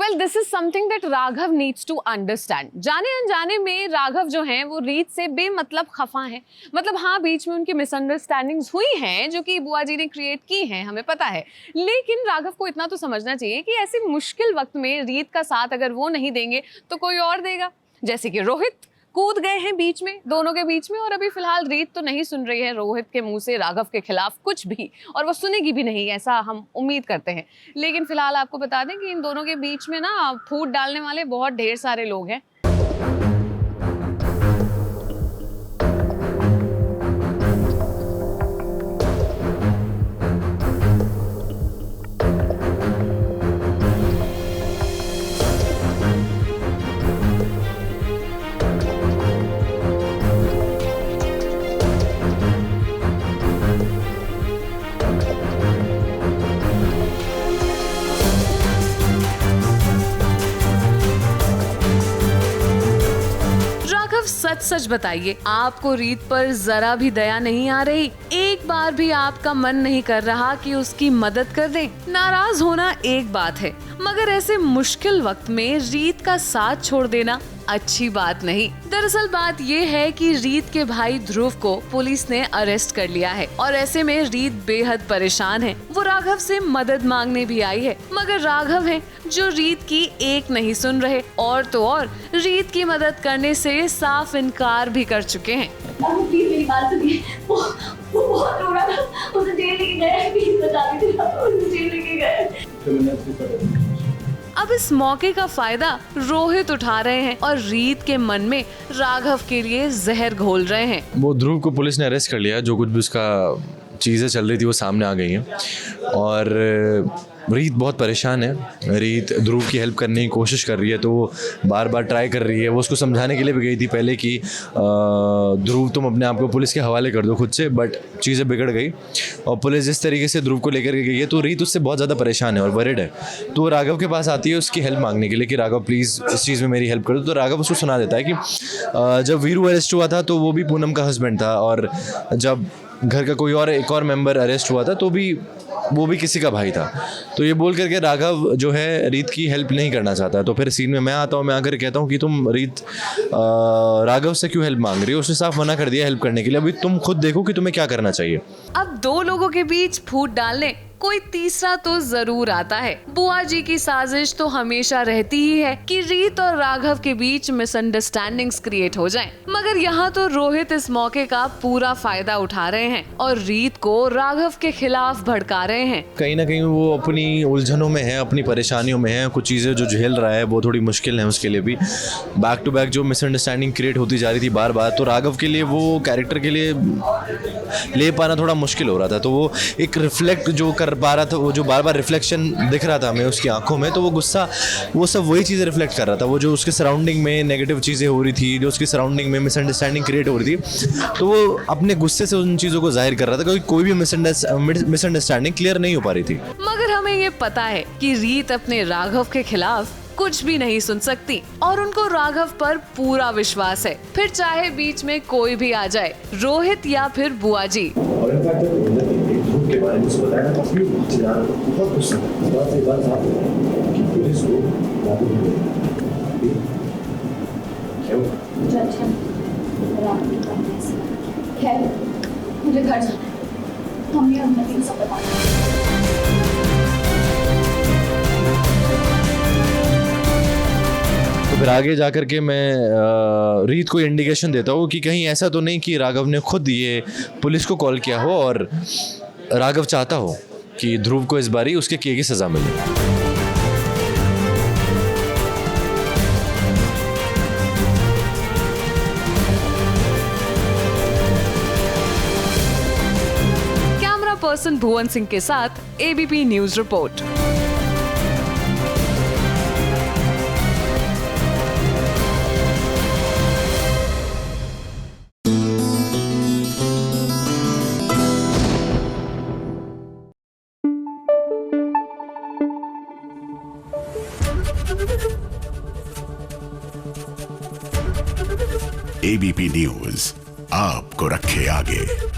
Well this is something that Raghav needs to understand. जाने अनजाने में राघव जो हैं वो रीत से बेमतलब खफा हैं। मतलब हाँ, बीच में उनकी मिसअंडरस्टैंडिंग्स हुई हैं जो कि बुआ जी ने क्रिएट की हैं, हमें पता है। लेकिन राघव को इतना तो समझना चाहिए कि ऐसे मुश्किल वक्त में रीत का साथ अगर वो नहीं देंगे तो कोई और देगा। जैसे कि रोहित कूद गए हैं बीच में, दोनों के बीच में, और अभी फिलहाल रीत तो नहीं सुन रही है रोहित के मुंह से राघव के खिलाफ कुछ भी, और वो सुनेगी भी नहीं, ऐसा हम उम्मीद करते हैं। लेकिन फिलहाल आपको बता दें कि इन दोनों के बीच में ना फूट डालने वाले बहुत ढेर सारे लोग हैं। सच सच बताइए, आपको रीत पर जरा भी दया नहीं आ रही? एक बार भी आपका मन नहीं कर रहा कि उसकी मदद कर दें? नाराज होना एक बात है, मगर ऐसे मुश्किल वक्त में रीत का साथ छोड़ देना अच्छी बात नहीं। दरअसल बात ये है कि रीत के भाई ध्रुव को पुलिस ने अरेस्ट कर लिया है और ऐसे में रीत बेहद परेशान है। वो राघव से मदद मांगने भी आई है, मगर राघव है जो रीत की एक नहीं सुन रहे, और तो और रीत की मदद करने से साफ इनकार भी कर चुके हैं। प्लीज मेरी बात सुनिए, वो बहुत रो रहा था, उसे जेल लेके गए, प्लीज बता दीजिए, उसे जेल लेके गए। अब इस मौके का फायदा रोहित उठा रहे हैं और रीत के मन में राघव के लिए जहर घोल रहे हैं। वो ध्रुव को पुलिस ने अरेस्ट कर लिया, जो कुछ भी उसका चीज़ें चल रही थी वो सामने आ गई हैं, और रीत बहुत परेशान है। रीत ध्रुव की हेल्प करने की कोशिश कर रही है, तो वो बार बार ट्राई कर रही है। वो उसको समझाने के लिए भी गई थी पहले कि ध्रुव तुम अपने आप को पुलिस के हवाले कर दो खुद से, बट चीज़ें बिगड़ गई और पुलिस जिस तरीके से ध्रुव को लेकर के गई है, तो रीत उससे बहुत ज़्यादा परेशान है और वरिड है। तो राघव के पास आती है उसकी हेल्प मांगने के लिए कि राघव प्लीज़ इस चीज़ में मेरी हेल्प कर दो। तो राघव उसको सुना देता है कि जब वीरू अरेस्ट हुआ था तो वो भी पूनम का हस्बैंड था, और जब घर का कोई और एक और मेंबर अरेस्ट हुआ था तो वो भी किसी का भाई था। तो ये बोल करके राघव जो है रीत की हेल्प नहीं करना चाहता। तो फिर सीन में मैं आता हूँ, मैं आकर कहता हूँ कि तुम रीत राघव से क्यों हेल्प मांग रही हो? उसने साफ मना कर दिया हेल्प करने के लिए। अभी तुम खुद देखो कि तुम्हें क्या करना चाहिए। अब दो लोगों के बीच फूट डालने कोई तीसरा तो जरूर आता है। बुआ जी की साजिश तो हमेशा रहती ही है कि रीत और राघव के बीच मिसअंडरस्टैंडिंग्स क्रिएट हो जाएं। मगर यहाँ तो रोहित इस मौके का पूरा फायदा उठा रहे हैं और रीत को राघव के खिलाफ भड़का रहे हैं। कहीं ना कहीं वो अपनी उलझनों में है, अपनी परेशानियों में है, कुछ चीज़ें जो झेल रहा है वो थोड़ी मुश्किल है उसके लिए भी। बैक टू बैक जो मिसअंडरस्टैंडिंग क्रिएट होती जा रही थी बार बार, तो राघव के लिए वो कैरेक्टर के लिए ले पाना थोड़ा मुश्किल हो रहा था। तो वो एक रिफ्लेक्ट जो कर पा रहा था, वो जो बार बार रिफ्लेक्शन दिख रहा था हमें उसकी आंखों में, तो वो गुस्सा, वो सब वही चीज़ें रिफ्लेक्ट कर रहा था। वो जो उसके सराउंडिंग में नेगेटिव चीज़ें हो रही थी, जो उसकी सराउंडिंग में मिसअंडरस्टैंडिंग क्रिएट हो रही थी, तो वो अपने गुस्से से उन चीज़ों को जाहिर कर रहा था, क्योंकि कोई भी मिसअंडरस्टैंडिंग क्लियर नहीं हो पा रही थी। मगर हमें ये पता है कि रीत अपने राघव के खिलाफ कुछ भी नहीं सुन सकती और उनको राघव पर पूरा विश्वास है, फिर चाहे बीच में कोई भी आ जाए, रोहित या फिर बुआ जी। और के बारे में बताया था कि बहुत गुस्सा से बात था कि पुलिस को लागू हो क्या अच्छा खैर मुझे घर जाना है, हमने अपना सब बताया। तो फिर आगे जाकर के मैं रीत को इंडिकेशन देता हूँ कि कहीं ऐसा तो नहीं कि राघव ने खुद ये पुलिस को कॉल किया हो और राघव चाहता हो कि ध्रुव को इस बारी उसके किए की सजा मिले। कैमरा पर्सन भुवन सिंह के साथ ABP news report. ABP news आपको रखे आगे।